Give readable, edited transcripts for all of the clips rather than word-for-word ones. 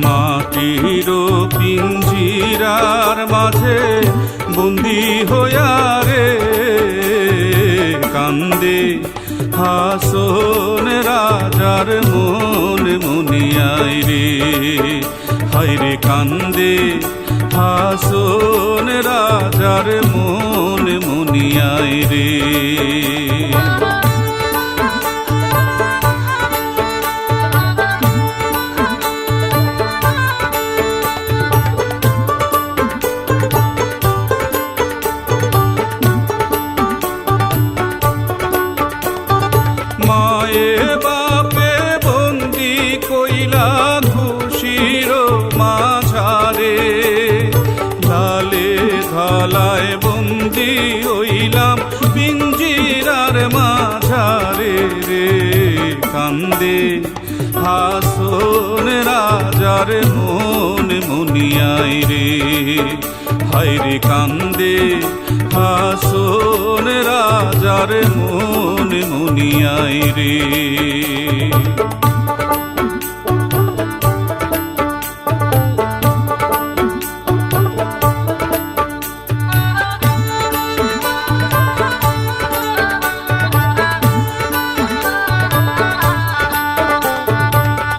মাটির পিঞ্জিরার মাঝে বন্দি হইয়া রে কান্দে হাসন রাজার মন মুনিয়াই রে, হায় রে কান্দে হাসন রাজার মন মুনিয়াই রে। মায়ে বাপে বন্দি কইলা খুশির মাঝারে, লালে ধালায় বন্দি হইলাম পিঞ্জিরার মাঝারে রে কান্দে হাসন রাজার মন মুনিয়াই রে, হায় রে কান্দে হাসন রাজার মন মুনিয়াই রে।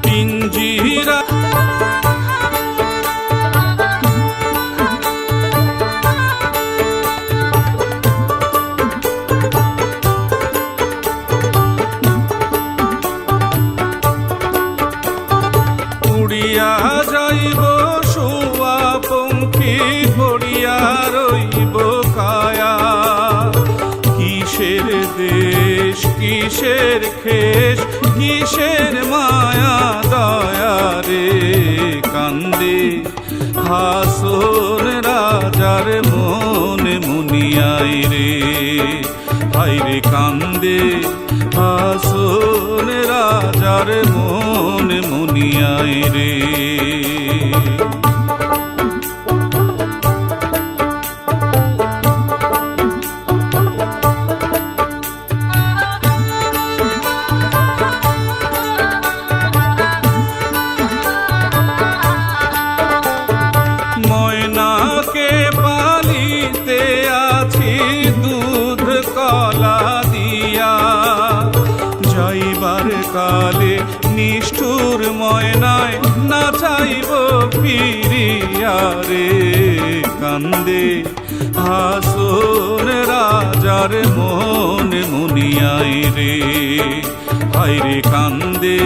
পিঞ্জিরা উড়িয়া যাইব শোয়া পঙ্খী পড়িয়া রইব কায়া, কিসের দেশ কিসের খেস কিসের মায়া দয়া রে কান্দে হাসন রাজার মন মুনিয়াই রে, হায় রে কান্দে হাসন রাজার মন মুনিয়াই রে। ময়নাকে পালিতে আছি দুধ কলা দিয়া, যাইবার কালে নিষ্ঠুর ময়নায় না চাইব ফিরিয়া রে কান্দে হাসন রাজার মন মুনিয়াই রে, হায় রে কান্দে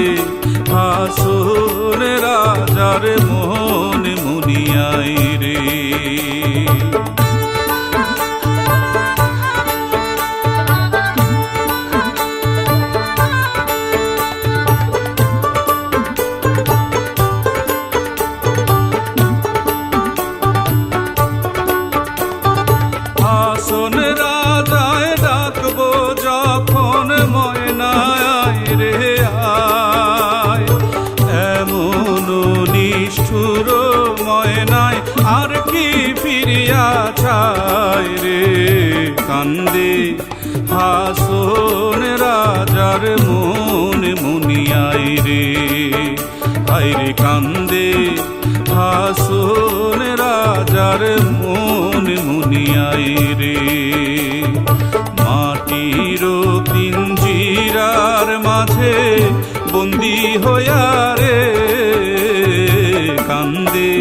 হাসন রাজার মন মুনিয়াই রে। হাসন রাজায় ডাকবো যখন ময়নায় রে আয়, এমন নিষ্ঠুর ময়নায় আর কি ফিরিয়া চায় রে কান্দে হাসন রাজার মন মুনিয়াই রে, হায় রে কান্দে হাসন রাজার মন মুনিয়াই রে। মাটির পিঞ্জিরার মাঝে বন্দি হইয়া রে কান্দে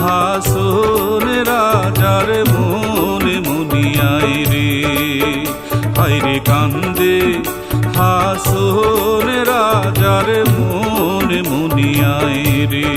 হাসন রাজার মন মুনিয়াই রে, হায় রে কান্দে হাসন রাজার মন মুনিয়াই রে।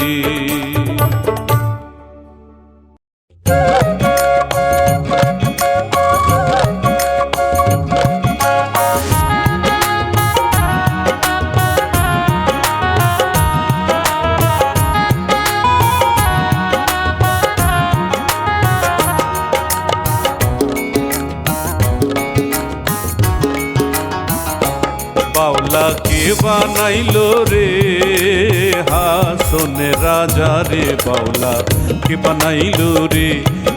বাউলা কে বানাইলো রে হাসন রাজা রে বাউলা কে বানাইলো রে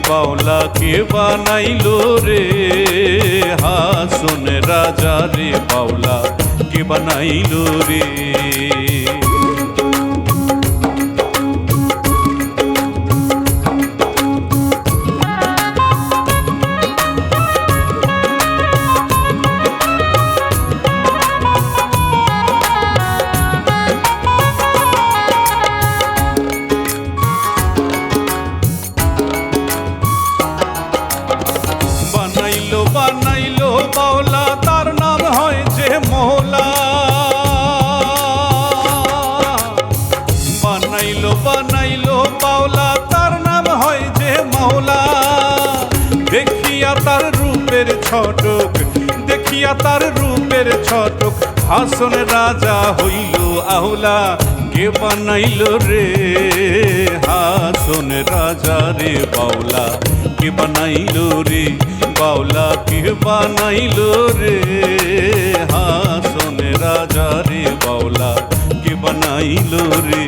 বাউলা কে বানাইলো রে হাসন রাজা রে বাউলা কে বানাইলো রে বানাইলো বাউলা তার নাম হয় যে মৌলা বানাইলো বাউলা তার নাম হয় যে মৌলা দেখিয়া তার রূপের ছটক দেখিয়া তার রূপের ছটক হাসন রাজা হইল আহুলা কে বানাইলো রে হাসন রাজা রে বাউলা কে বানাইলো রে বাউলা কে বানাইলো রে হাসন রাজা রে বাউলা কে বানাইলো রে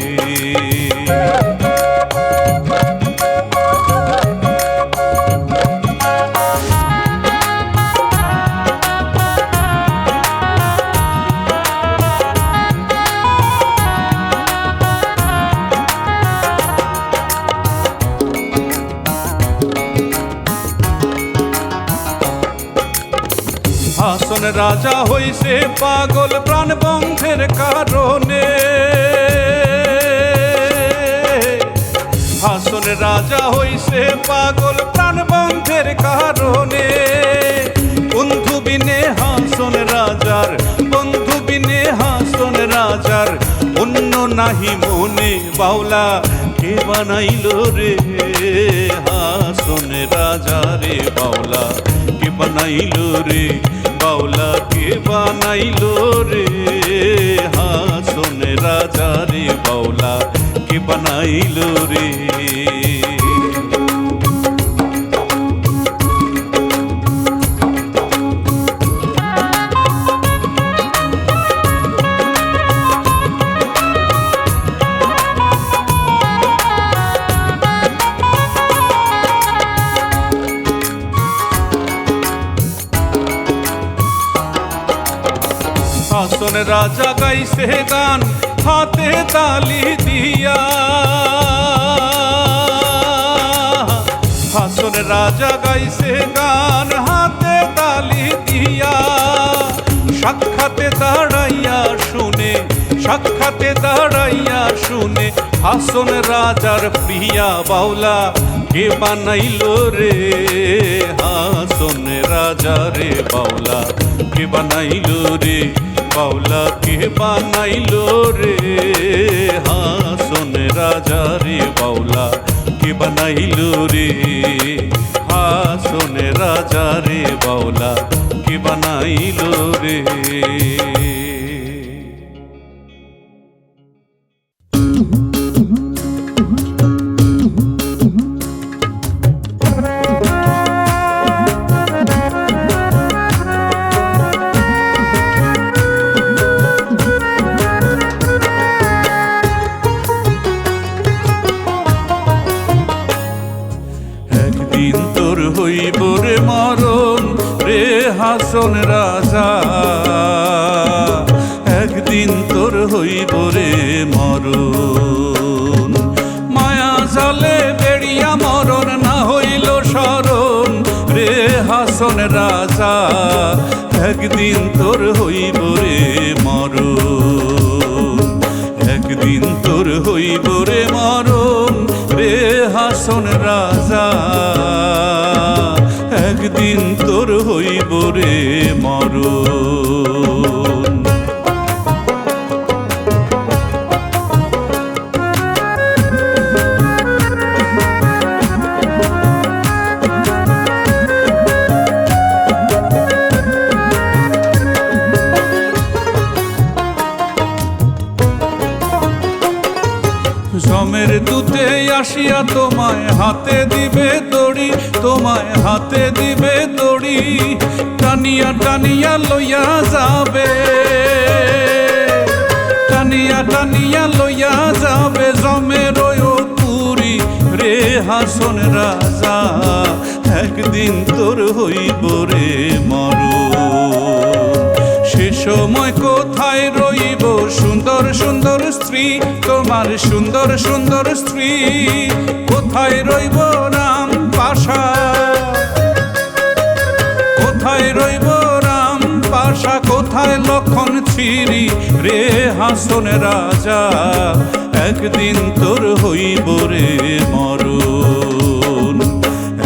হাসন রাজা হইছে পাগল প্রাণ বন্ধের কারণে হাসন রাজা হইছে পাগল প্রাণ বন্ধের কারণে বন্ধু বিনে হাসন রাজার বন্ধু বিনে হাসন রাজার অন্য নাহি মনে বাউলা কে বানাইলো রে হাসন রাজা রে বাউলা কে বানাইলো রে বাউলা কে বানাইলো রে হাসন রাজা রে বাউলা কে বানাইলো রে হাসন রাজা গাইছে গান হাতে তালি দিয়া হাসন রাজা গাইছে গান হাতে তালি দিয়া সাক্ষাতে দাঁড়াইয়া শুনে সাক্ষাতে দাঁড়াইয়া শুনে হাসন রাজার প্রিয়া বাউলা কে বানাইলো রে হাসন রাজা রে বাউলা কে বানাইলো রে বাউলা কে বানাইলো রে হাসন রাজা রে বাউলা কে বানাইলো রে হাসন রাজা রে বাউলা কে বানাইলো রে হইব রে মরণ রে হাসন রাজা একদিন তোর হইব রে মরণ মায়া জালে বেড়িয়া মরণ না হইল শরণ রে হাসন রাজা একদিন তোর হইব রে মরণ একদিন তোর হইব রে মরণ রে হাসন রাজা একদিন তোর হইব রে মরণ জমের দূতে আসিয়া তোমায় হাতে দিবে দড়ি তোমায় হাতে দিবে দড়ি টানিয়া টানিয়া লইয়া যাবে টানিয়া টানিয়া লইয়া যাবে জমের পুরি রে হাসন রাজা, একদিন তোর হইব রে মরণ। সে সময় কোথায় রইব সুন্দর সুন্দর স্ত্রী, তোমার সুন্দর সুন্দর স্ত্রী কোথায় রইব রাম পাশা, কোথায় রইব রাম পাশা, কোথায় লক্ষণ ছিরি রে হাসন রাজা, একদিন তোর হইব রে মরণ,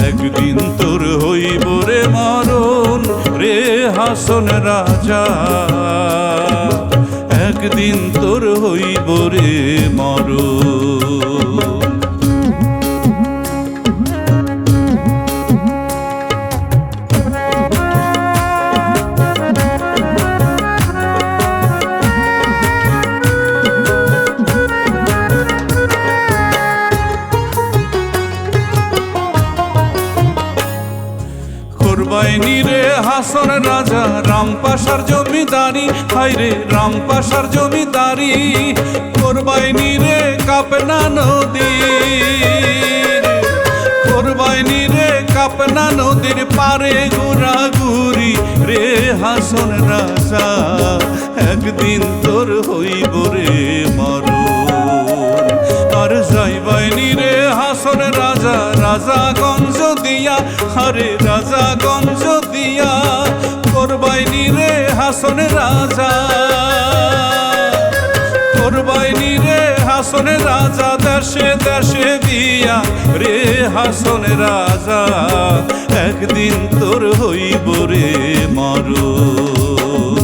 একদিন তোর হইব রে মরণ রে হাসন রাজা, একদিন তোর হইব রে মরণ। কোরবাইনি রে হাসন রাজা, রামপাশার জমিদারি, হায়রে রামপাশার জমিদারি, কোরবাইনি রে কাপনা নদীর, কোরবাইনি রে কাপনা নদীর পারে ঘোরাঘুরি রে হাসন রাজা, একদিন তোর হইব রে মরণ। আর যাইবাইনি রে হাসন রাজা, রাজাগঞ্জ দিয়া, হরে রাজাগঞ্জ দিয়া, কোরবাইনি রে হাসন রাজা, কোরবাইনি রে হাসন রাজা, দেশে দেশে দিয়া রে হাসন রাজা, একদিন তোর হইব রে মরণ,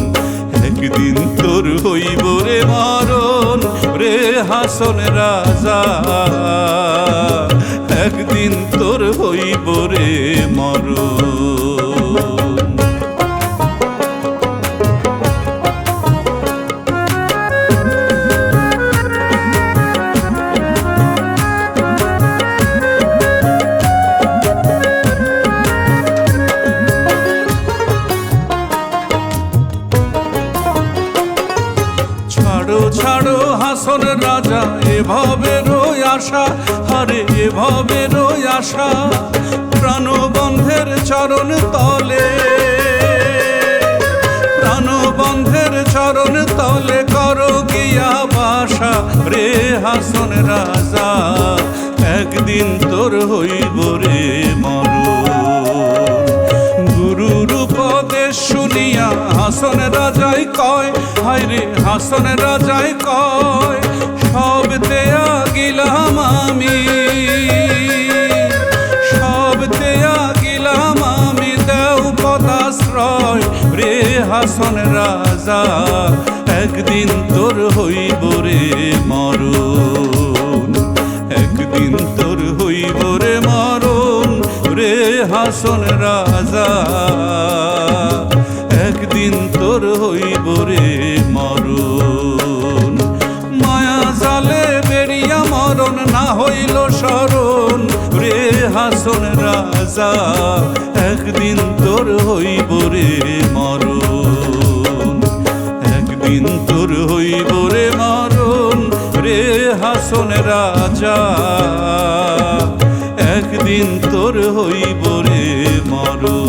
একদিন তোর হইব রে মরণ রে হাসন রাজা, একদিন তোর হইব রে মরণ। ছাড়ো ছাড়ো হাসন রাজা, এভাবে রই আশা, হরে এভাবে রই আশা, প্রাণবন্ধের চরণ তলে, প্রাণবন্ধের চরণ তলে করো গিয়া বাসা রে হাসন রাজা, একদিন তোর হইব রে মরণ। গুরুর উপদেশ শুনিয়া হাসন রাজাই কয়, হায়রে হাসন রাজাই কয়, সব দেয়া গিলাম আমি, সব দেয়া গিলাম আমি, দেও পদাশ্রয় রে হাসন রাজা, একদিন তোর হইব রে মরণ, একদিন তোর হইব রে মরণ রে হাসন রাজা, একদিন তোর হইব রে মরণ। মায়া জালে বেরিয়া মরণ না হইল শরণ রে হাসন রাজা, একদিন তোর হইব রে মরণ, একদিন তোর হইব রে মরণ রে হাসন রাজা, একদিন তোর হইব রে মরণ।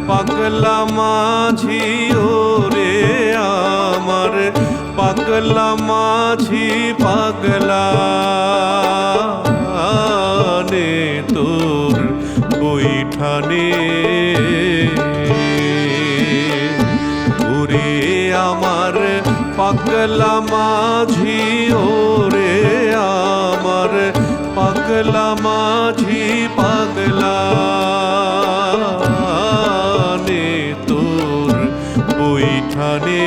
পাগলা মাঝি ওরে আমার পাগলা মাঝি, পাগলা নে তোর বৈঠানে, ওরে আমার পাগলা মাঝি ওরে আমার পাগলা মাঝি, পাগলা নে তোর বৈঠানে।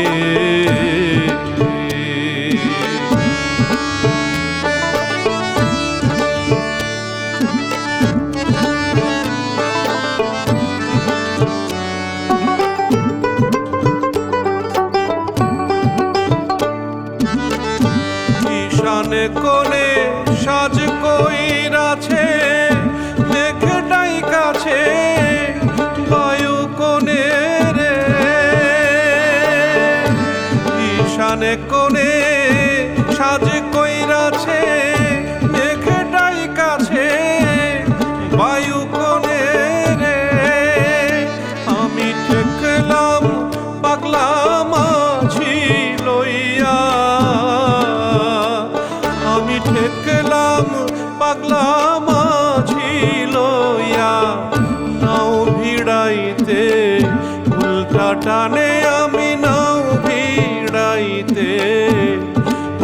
টানে আমি নাও ভিড়াইতে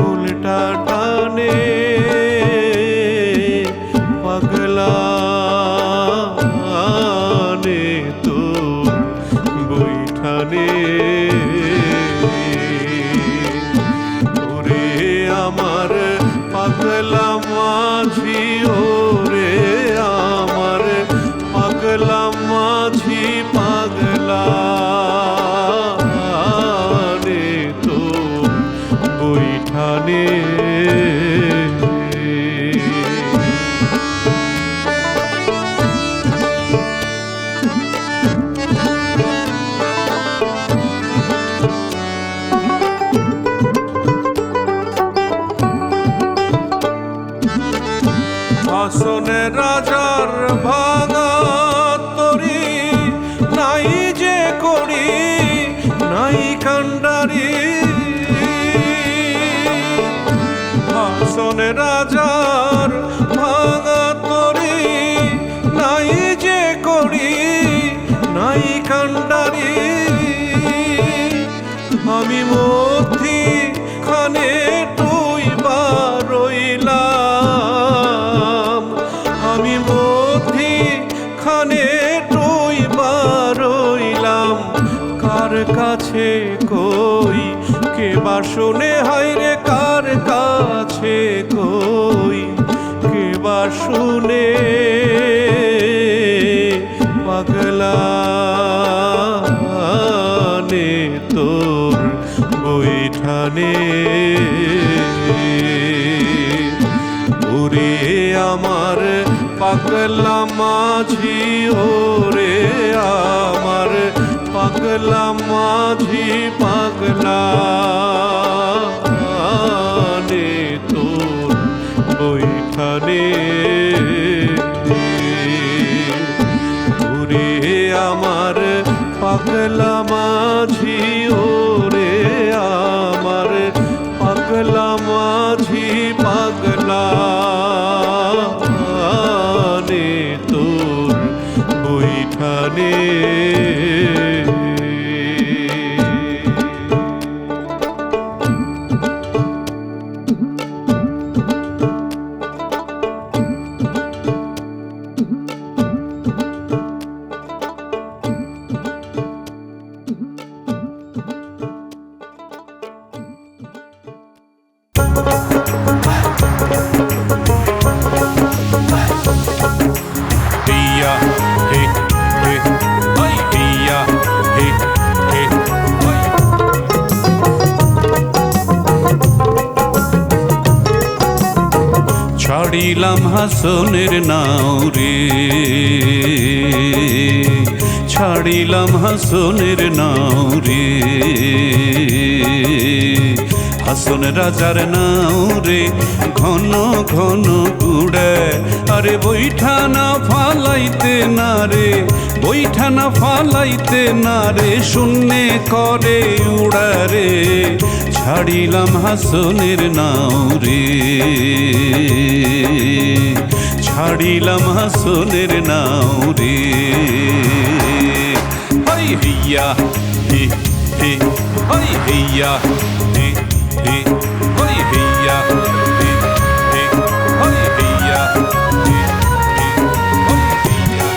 উল্টা টানে পাগলা নে তোর বৈঠানে ওরে আমার পাগলা মাঝি ওরে আমার পাগলা মাঝি পাগলা রে তোর বৈঠানে হাসনে রাজার ভাঙা তরি নাই যে করি নাই কান্ডারি হাসনে রাজার ভাঙা তরি নাই যে করি নাই কান্ডারি আমি মধ্যি খানে তুই বারইলাম আমি মধ্যি খানে তুই বারইলাম কার কাছে কই কে বা শুনে হায়রে কার কাছে কই কে বা শুনে পাগলা নে তোর বৈঠানে ওরে আমার পাগলা মাঝি ওরে আমার পাগলা মাঝি পাগলা নে তোর বৈঠানে ওরে আমার পাগলা মাঝি ওরে আমার পাগলা মাঝি পাগলা নে তোর বৈঠানে ছাড়িলাম হাসনের নাও রে ছাড়িলাম হাসনের নাও রে হাসন রাজার নাও রে ঘন ঘন উড়ে আরে বৈঠা না ফালাইতে না রে বৈঠা না ফালাইতে না রে শূন্যে করে উড়া রে ছাড়িলাম হাসনের নাও রে ছাড়িলাম হাসনের নাও রে হই হিয়া হে হে হই হিয়া হে হে হই হিয়া হে হে হই হিয়া হে হে হই হিয়া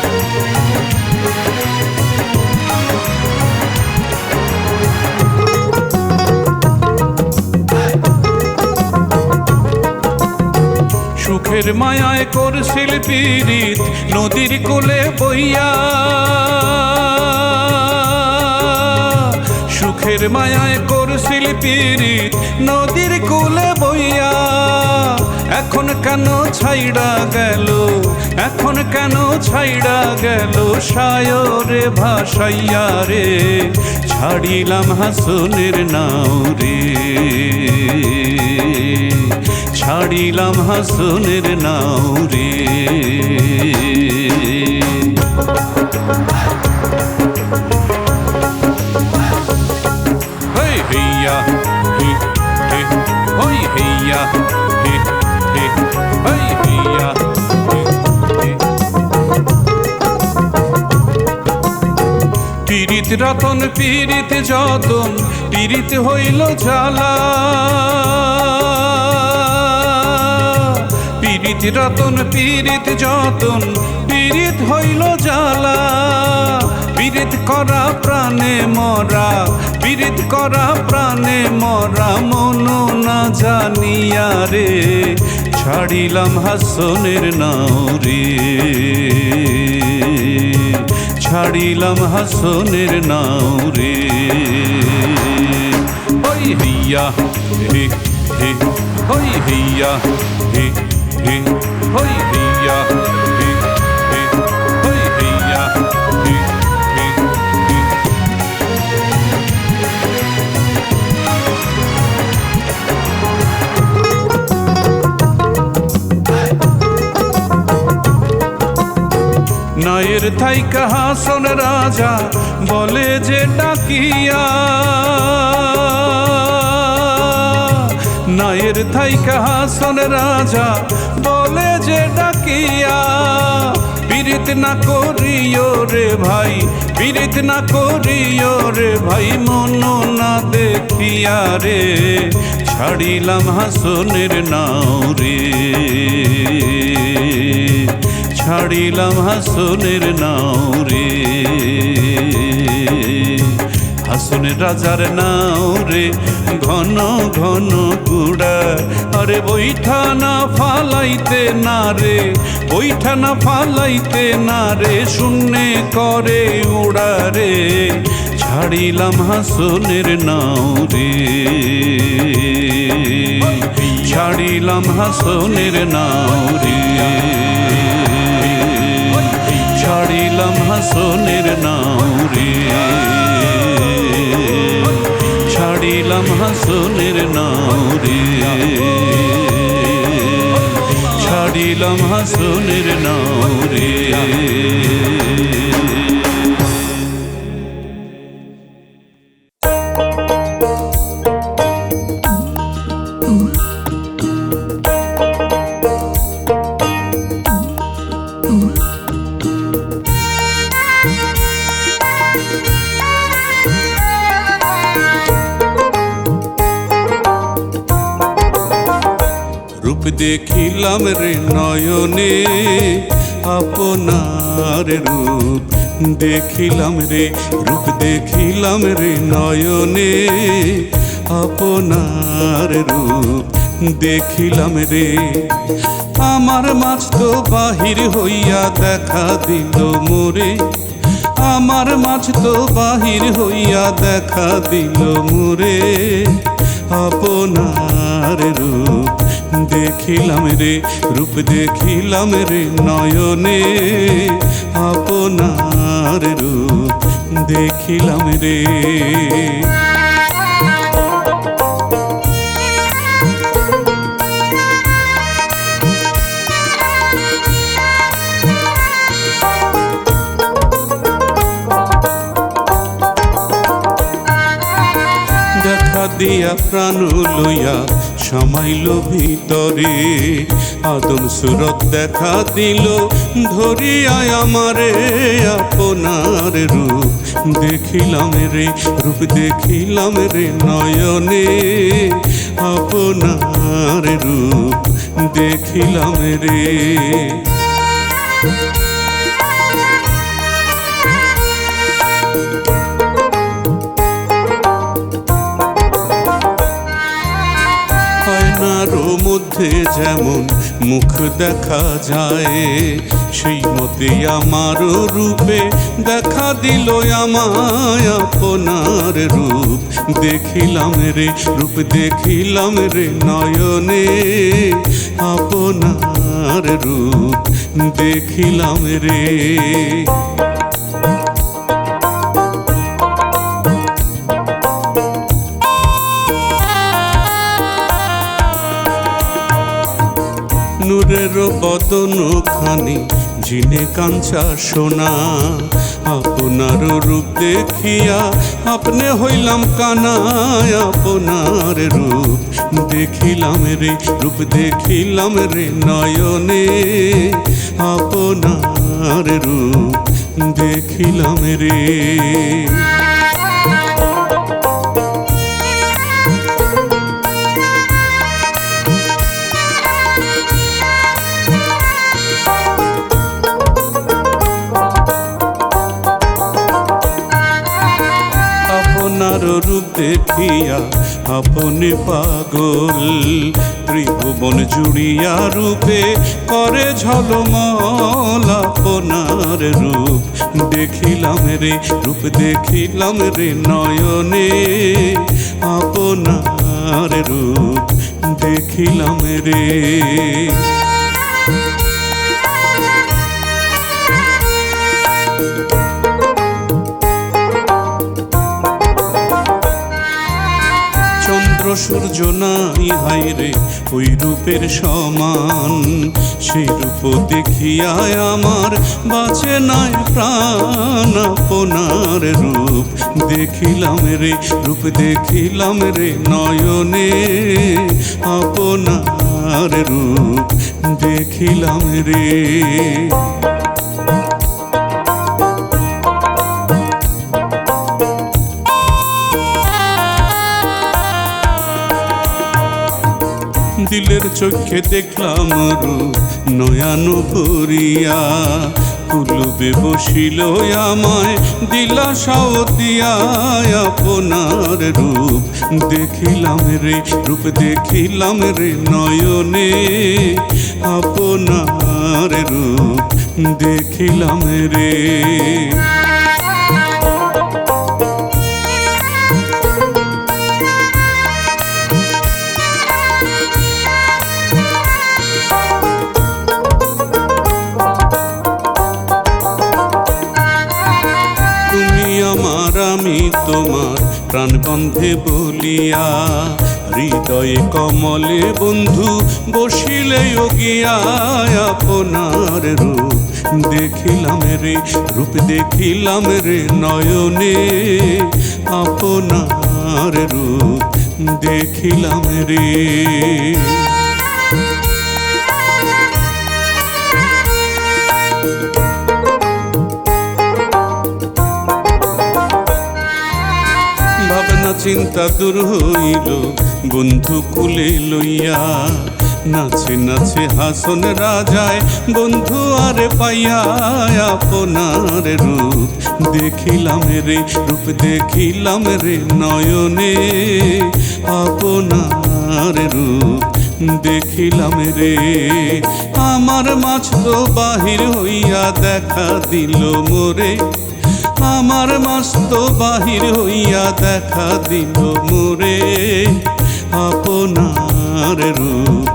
সুখের মায়ায় করছিল পীড়িত নদীর কোলে বইয়া সুখের মায়ায় করছিল পীড়িত নদীর কোলে বইয়া এখন কেন ছাইড়া গেল এখন কেন ছাইড়া গেল সায়রে ভাসাইয়া রে ছাড়িলাম হাসনের নাও রে ছাড়িলাম হাসনের নাও রে হই হিয়া হি হি হই হিয়া হি হি হই হিয়া হি হি রতন পীড়িত যতন পীড়িত হইল জ্বালা পীড়িত রতন পীড়িত যতন পীড়িত হইল জ্বালা পীড়িত করা প্রাণে মরা পীড়িত করা প্রাণে মরা মন না জানিয়া রে ছাড়িলাম হাসনের নাও রে ছাড়িলাম হাসনের নাও রে ওই হইয়া হে হে ওই হইয়া হে হে ওই হইয়া হে হে ওই হইয়া হে হে হে নায়ের থাইকা হাসন রাজা বলে যে ডাকিয়া নায়ের থাইকা হাসন রাজা বলে যে ডাকিয়া পীড়িত না করিও রে ভাই পীড়িত না করিও রে ভাই মন না দেখিয়া রে ছাড়িলাম হাসনের নাও রে ছাড়িলাম হাসনের নাও রে হাসনের রাজার নাও রে ঘন ঘন গুড়া আরে বৈঠা না ফালাইতে না রে বৈঠা না ফালাইতে না রে শূন্যে করে উড়া রে ছাড়িলাম হাসনের নাও রে ছাড়িলাম হাসনের নাও রে ছাড়িলাম হাসনের নাও রে ছাড়িলাম হাসনের নাও রে ছাড়িলাম হাসনের নাও রে দেখিলাম রে নয়নে আপনার রূপ দেখিলাম রে রূপ দেখিলাম রে নয়নে আপনার রূপ দেখিলাম রে আমার মাছ তো বাহির হইয়া দেখা দিল মোরে আমার মাছ তো বাহির হইয়া দেখা দিল মোরে আপনার রূপ দেখিলাম রে রূপ দেখিলাম রে নয়নে আপনার রূপ দেখিলাম রে দেখা দিয়া প্রাণ লইয়া সমাইল ভিতরে আদম সুরত দেখা দিল ধরিয়ায় আমারে আপনার রূপ দেখিলাম রে রূপ দেখিলাম রে নয়নে আপনার রূপ দেখিলাম রে মধ্যে যেমন মুখ দেখা যায় সেই মতে আমার রূপে দেখা দিল আমায় আপনার রূপ দেখিলাম রে রূপ দেখিলাম রে নয়নে আপনার রূপ দেখিলাম রে নূরের বদন খানি জিনে কাঞ্চা সোনা আপনার রূপ দেখিয়া আপনি হইলাম কানা আপনার রূপ দেখিলাম রে রূপ দেখিলাম রে নয়নে আপনার রূপ দেখিলাম রে রূপ দেখিয়া আপনি পাগল, ত্রিভুবন জুড়িয়া রূপে করে ঝলমল আপনার রূপ দেখিলাম রে, রূপ দেখিলাম রে নয়নে, আপনার রূপ দেখিলাম রে। চন্দ্র সূর্য নাই হায় রে ওই রূপের সমান, সেই রূপ দেখিয়া আমার বাঁচে নাই প্রাণ, আপনার রূপ দেখিলাম রে, রূপ দেখিলাম রে নয়নে, আপনার রূপ দেখিলাম রে। দিলের চোখে দেখলাম রূপ নয়ানু ভরিয়া, কুলুবে বসিল আমায় দিলাসাও দিয়া, আপনার রূপ দেখিলাম রে, রূপ দেখিলাম রে নয়নে, আপনার রূপ দেখিলাম রে। আমি তোমার প্রাণবন্ধে বলিয়া, হৃদয়ে কমলে বন্ধু বসিলে গিয়া, আপনার রূপ দেখিলাম রে, রূপ দেখিলাম রে নয়নে, আপনার রূপ দেখিলাম রে। ভাবনা চিন্তা দূর হইল বন্ধু কুলে লইয়া, নাচে নাচে হাসন রাজায় বন্ধু আরে পাইয়া, আপনার রূপ দেখিলাম রে, রূপ দেখিলাম রে নয়নে, আপনার রূপ দেখিলাম রে। আমার মাছ তো বাহির হইয়া দেখা দিল মোরে, আমার মস্ত বাহির হইয়া দেখা দিল মোরে, আপনার রূপ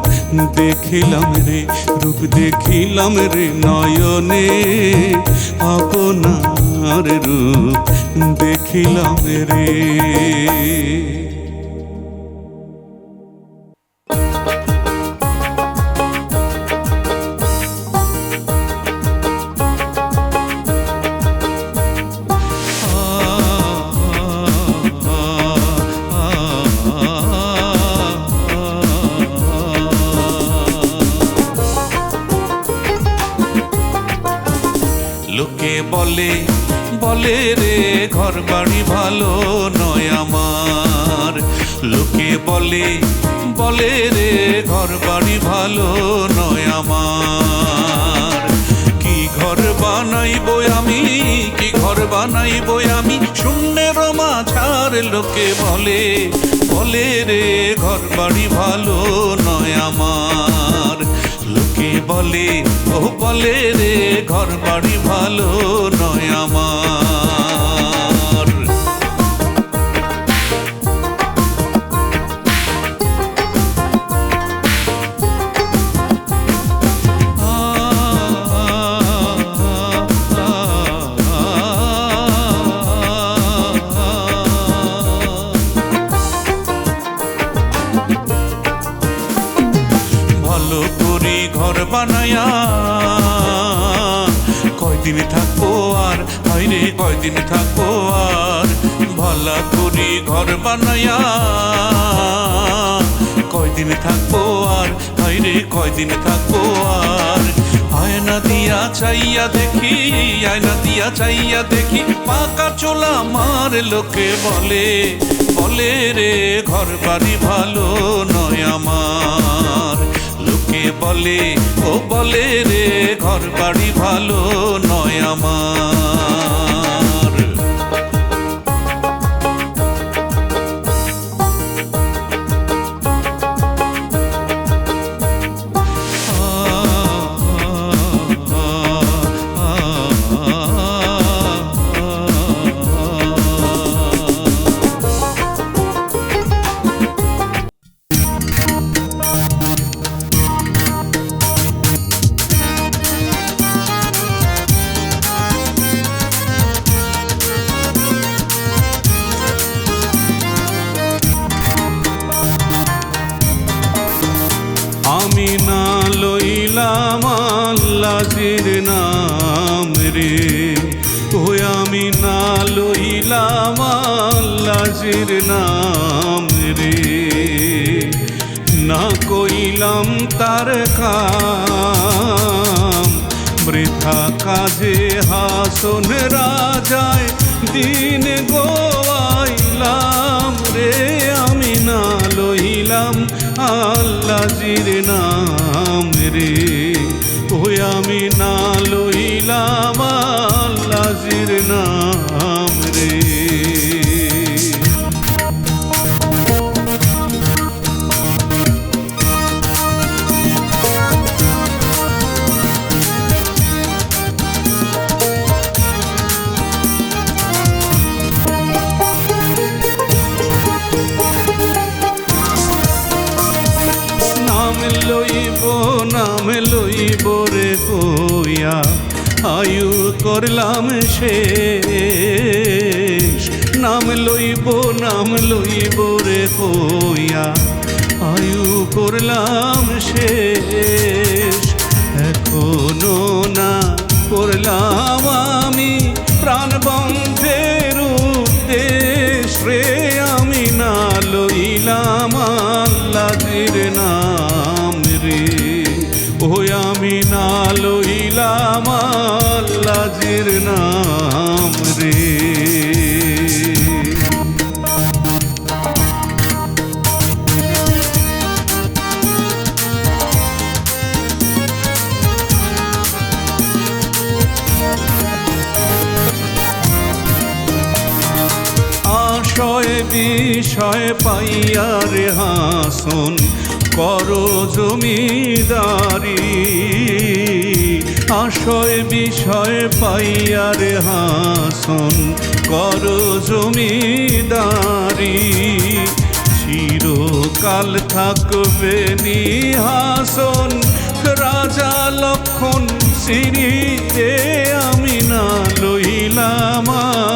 দেখিলাম রে, রূপ দেখিলাম রে নয়নে, আপনার রূপ দেখিলাম রে। লোকে বলে বলে রে ঘর বাড়ি ভালো নয় আমার, লোকে বলে বলে রে ঘর বাড়ি ভালো নয় আমার। কি ঘর বানাইবো আমি, কি ঘর বানাইবো আমি শূন্যের মাঝার, লোকে বলে বলে রে ঘর বাড়ি ভালো নয় আমার। লোকে বলে ও বলে রে ঘর বাড়ি ভালো নয় আমার। ভালো করি ঘর বানায়া কয়দিন থাকবো আর, হায়রে কয়দিন থাকবো আর। ভালা করি ঘর বানায়া কয়দিন থাকবো আর, হায়রে কয়দিন থাকবো আর। আয়না দিয়া চাইয়া দেখি, আয়না দিয়া চাইয়া দেখি পাকা চোলা মার, লোকে বলে বলে রে ঘর বাড়ি ভালো নয় আমার। লোকে বলে ও বলে রে ঘর বাড়ি ভালো নয় আমার। আল্লাহজির নাম রে, ওই আমি না লইলাম আল্লাহজির নাম রে, না কইলাম তার কাম, বৃথা কাজে হাসন রাজায় দিন গোয়াইলাম রে, আমি না লইলাম আল্লাহজির নাম রে, ওই আমি না লইলাম আল্লাহজির নাম রে। নাম লইব রে কইয়া আয়ু করলাম শেষ, নাম লইব রে কইয়া আয়ু করলাম শেষ, এখনো না করলাম আমি প্রাণবন্ধের উদ্দেশ রে, আমি না লইলাম আল্লাহজির নাম রে, ওই আমি না লইলাম আল্লাহজির নাম রে। আশয় বিষয় পাইয়া রে হাসন করো জমিদারি, আশয় বিষয় পাইয়া রে হাসন করো জমিদারি, চিরকাল থাকবে নিহাসন রাজা লক্ষণ শ্রী রে, আমি না লইলাম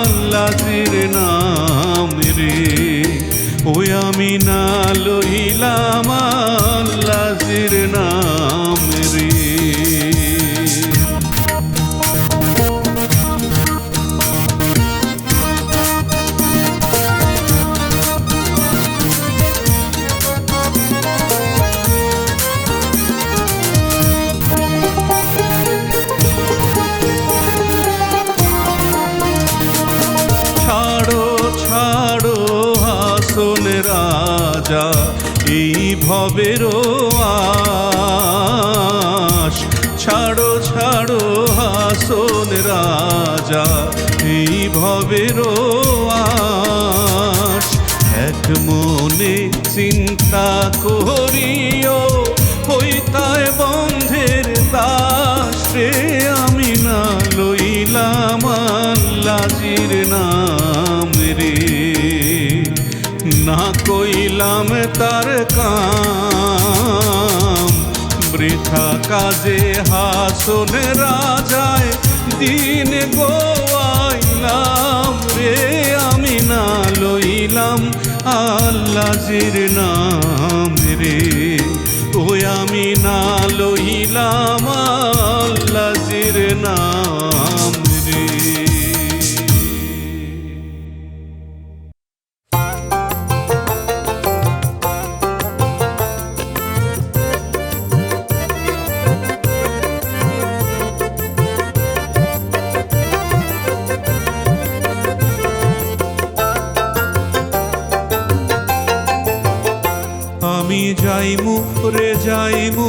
আল্লাহজির নাম রে, ওই আমি না লইলাম আল্লাহজির নাম রে। রাজা এই ভবের আশ, ছাড়ো ছাড়ো হাসন রাজা এই ভবের আশ, এক মনে চিন্তা করিও হইতায় বন্ধের দাস রে, আমি না লইলাম আল্লাহজির নাম রে, না কইলাম তার কাম, বৃথা কাজে হাসন রাজায় দিন গোয়াইলাম রে, আমি না লইলাম আল্লাহজির নাম রে, ওই আমি না লইলাম আল্লাহজির নাম রে। আমি যাইমু রে যাইমু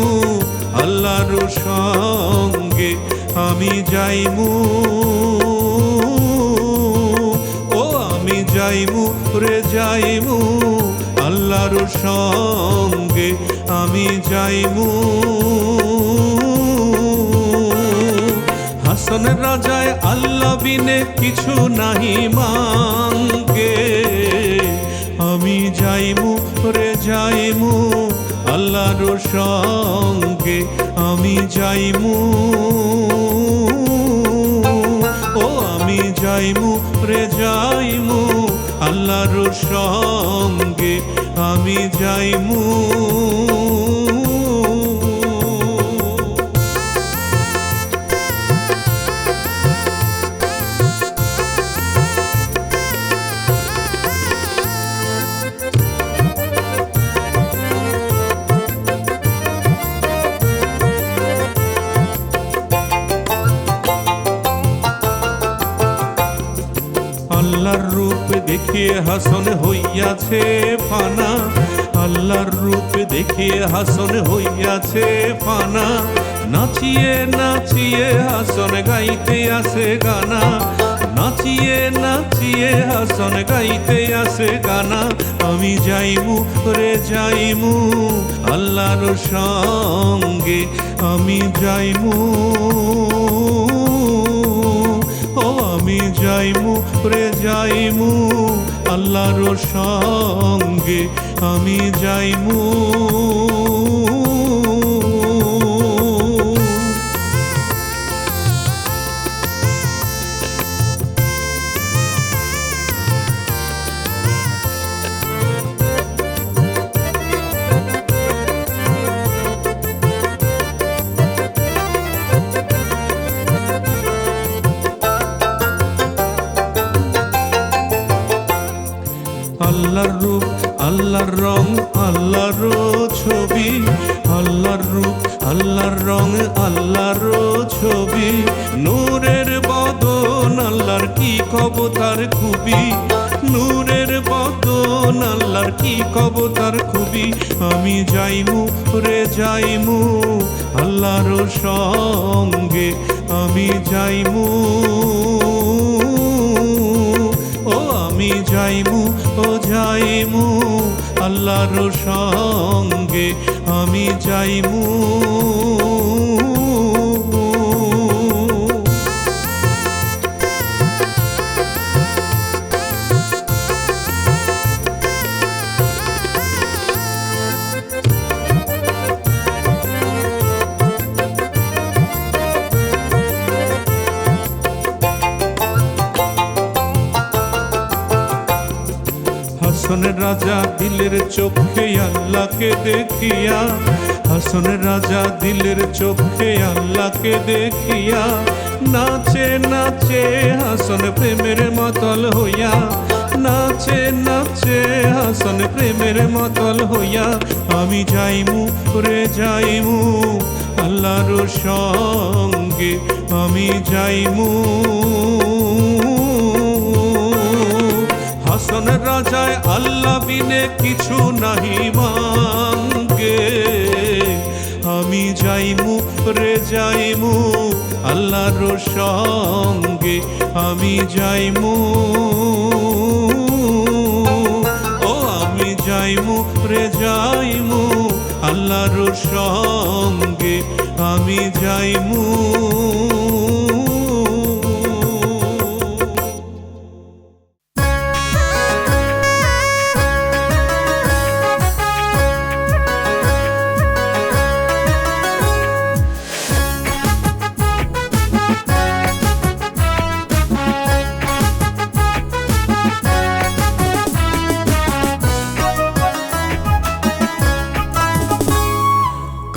আল্লাহর সঙ্গে, আমি যাইমু ও আমি যাইমু রে যাইমু আল্লাহর সঙ্গে, আমি যাইমু হাসন রাজায় আল্লাহ বিনে কিছু নাহি মাঙ্গে, আমি যাইমু রে যাইমু আল্লাহর সঙ্গে, আমি যাইমু ও আমি যাইমু রে যাইমু আল্লাহর সঙ্গে, আমি যাইমু। আল্লাহর রূপ দেখিয়ে হাসন হইয়াছে ফানা, আল্লাহর রূপ দেখিয়ে হাসন হইয়াছে ফানা। নাচিয়ে নাচিয়ে হাসন গাইতে আসে গানা, নাচিয়ে নাচিয়ে হাসন গাইতে আসে গানা। আমি যাইমু রে যাইমু আল্লাহর সঙ্গে, আমি যাইমু, ও আমি যাইমু রে যাইমু আল্লাহর সঙ্গে, আমি যাইমু। আল্লাহর রূপ আল্লাহর রং আল্লাহর ছবি, আল্লাহর রূপ আল্লাহর রং আল্লাহর ছবি। নূরের বদন আল্লাহর কি কবতার খুবই, নূরের বদন আল্লাহর কি কবতার খুবই। আমি যাইমু রে যাইমু আল্লাহর সঙ্গে, আমি যাইমু, ও আমি যাইমু, ও যাইমু আল্লাহর সঙ্গে, আমি যাইমু। হাসনের রাজা দিলের চোখে আল্লাহকে দেখিয়া, হাসনের রাজা দিলের চোখে আল্লাহকে দেখিয়া। নাচে নাচে হাসন প্রেমের মাতাল হইয়া, নাচে নাচে হাসন প্রেমের মাতাল হইয়া। আমি যাইমু রে যাইমু আল্লাহর সঙ্গে, আমি যাইমু। হাসন রাজায় আল্লাহ বিনে কিছু নাহি মাঙ্গে, আমি যাইমু রে যাইমু আল্লাহর সঙ্গে, আমি যাইমু, ও আমি যাইমু রে যাইমু আল্লাহর সঙ্গে, আমি যাইমু।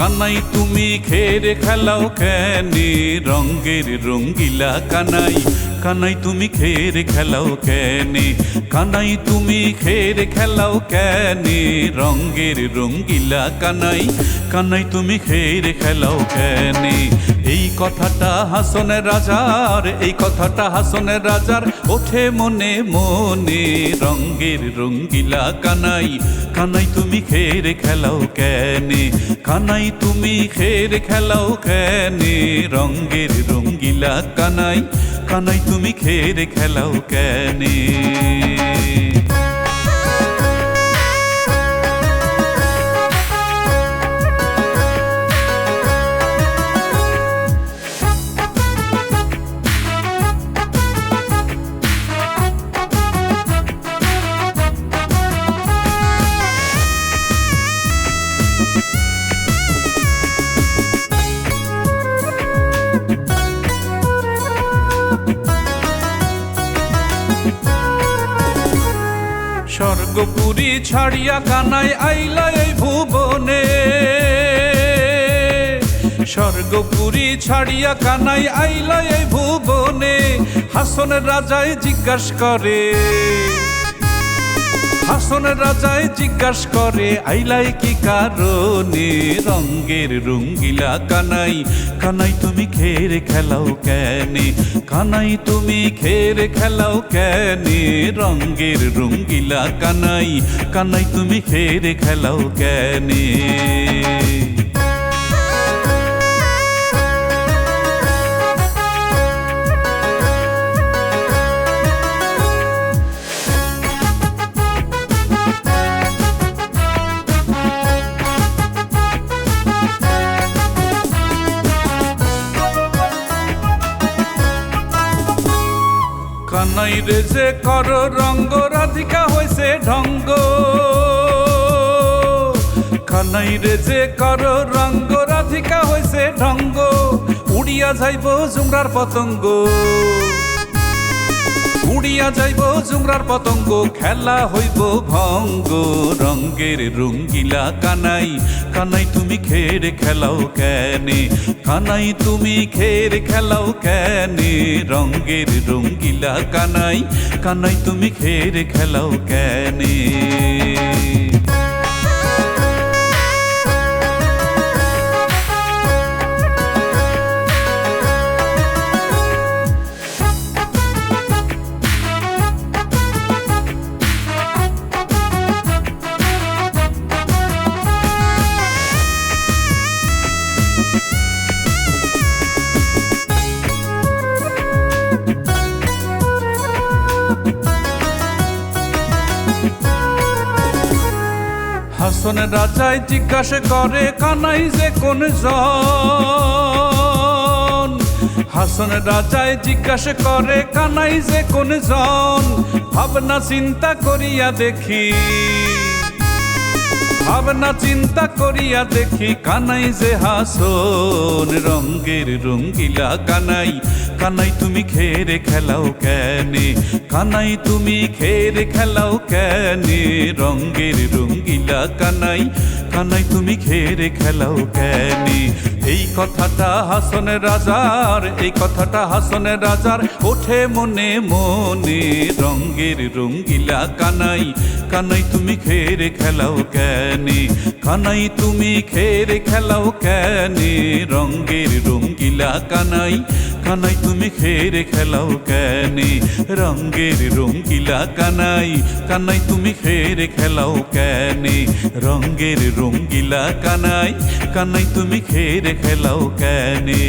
কানাই তুমি খেরে খেলাও কেনে রঙ্গের রঙ্গিলা কানাই, কানাই তুমি খেরে খেলাও কেনে, কানাই তুমি খেরে খেলাও কেনে রঙ্গের রঙ্গিলা কানাই, কানাই তুমি খেরে খেলাও কেনে। এই কথাটা হাসনের রাজার, এই কথাটা হাসনের রাজার ওঠে মনে মনে রঙ্গের রঙ্গিলা কানাই, কানাই তুমি খেরে খেলাও কেনে, কানাই তুমি খেরে খেলাও কেনে রঙ্গের রঙ্গিলা কানাই, কানাই তুমি খেরে খেলাও কেনে। স্বর্গপুরী ছাড়িয়া কানাই আইলা এই ভুবনে, স্বর্গপুরী ছাড়িয়া কানাই আইলা এই ভুবনে। হাসনের রাজায় জিজ্ঞাসা করে, হাসন রাজায় জিজ্ঞাস করে আইলাই কি কারণে, রঙ্গের রঙ্গিলা কানাই, কানাই তুমি খেরে খেলাও কেনে, কানাই তুমি খেরে খেলাও কেনে, রঙ্গের রঙ্গিলা কানাই, কানাই তুমি খেরে খেলাও কেনে। কানাই রে যে কর রঙ্গ, রাধিকা হয়েছে ঢঙ্গ, কানাই রে যে কর রঙ্গ, রাধিকা হয়েছে ঢঙ্গ, উড়িয়া যাইব জুমরার পতঙ্গ, উড়িয়া যাইব জুমরার পতঙ্গ, খেলা হইব ভঙ্গ, রঙ্গের রঙ্গিলা কানাই, কানাই তুমি খেরে খেলাও কেনে, কানাই তুমি খেরে খেলাও কেনে, রঙ্গের রঙ্গিলা কানাই, কানাই তুমি খেরে খেলাও কেনে। হাসন রাজায় জিজ্ঞাসা করে কানাই যে কোন জন, হাসন রাজায় জিজ্ঞাসা করে কানাই যে কোন জন, ভাবনা চিন্তা করিয়া দেখি, ভাবনা চিন্তা করিয়া দেখি, কানাই যে হাসন, রঙ্গের রঙ্গিলা কানাই, কানাই তুমি খেরে খেলাও কেনে, কানাই তুমি খেরে খেলাও কেনে, রঙ্গের রঙ্গিলা কানাই, কানাই তুমি খেরে খেলাও কেনে। এই কথাটা হাসন রাজার, এই কথাটা হাসন রাজার ওঠে মনে মনে, রঙ্গের রঙ্গিলা কানাই, কানাই তুমি খেরে খেলাও কেনে, কানাই তুমি খেরে খেলাও কেনে, রঙ্গের রঙ্গিলা কানাই, কানাই তুমি খেরে খেলাও কেনে, রঙ্গের রঙ্গিলা কানাই, কানাই তুমি খেরে খেলাও কেনে, রঙ্গের রঙ্গিলা কানাই, কানাই তুমি খেরে খেলাও কেনে।